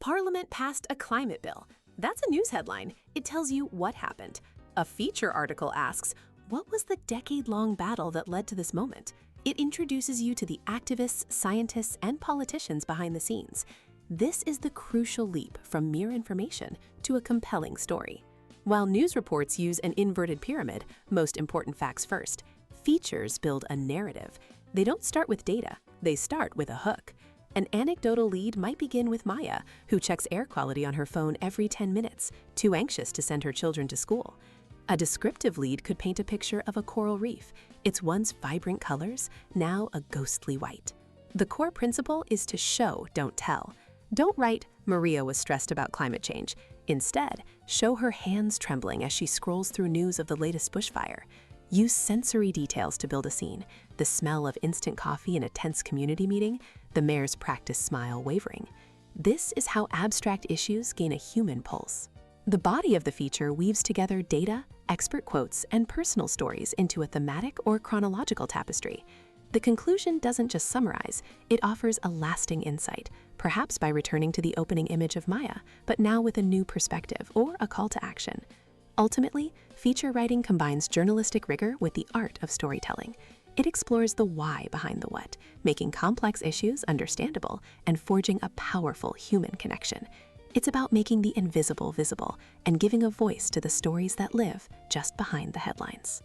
Parliament passed a climate bill. That's a news headline. It tells you what happened. A feature article asks, what was the decade-long battle that led to this moment? It introduces you to the activists, scientists, and politicians behind the scenes. This is the crucial leap from mere information to a compelling story. While news reports use an inverted pyramid, most important facts first, features build a narrative. They don't start with data, they start with a hook. An anecdotal lead might begin with Maya, who checks air quality on her phone every 10 minutes, too anxious to send her children to school. A descriptive lead could paint a picture of a coral reef, its once vibrant colors, now a ghostly white. The core principle is to show, don't tell. Don't write, Maria was stressed about climate change. Instead, show her hands trembling as she scrolls through news of the latest bushfire. Use sensory details to build a scene. The smell of instant coffee in a tense community meeting, the mayor's practiced smile wavering. This is how abstract issues gain a human pulse. The body of the feature weaves together data, expert quotes, and personal stories into a thematic or chronological tapestry. The conclusion doesn't just summarize, it offers a lasting insight, perhaps by returning to the opening image of Maya, but now with a new perspective or a call to action. Ultimately, feature writing combines journalistic rigor with the art of storytelling. It explores the why behind the what, making complex issues understandable and forging a powerful human connection. It's about making the invisible visible and giving a voice to the stories that live just behind the headlines.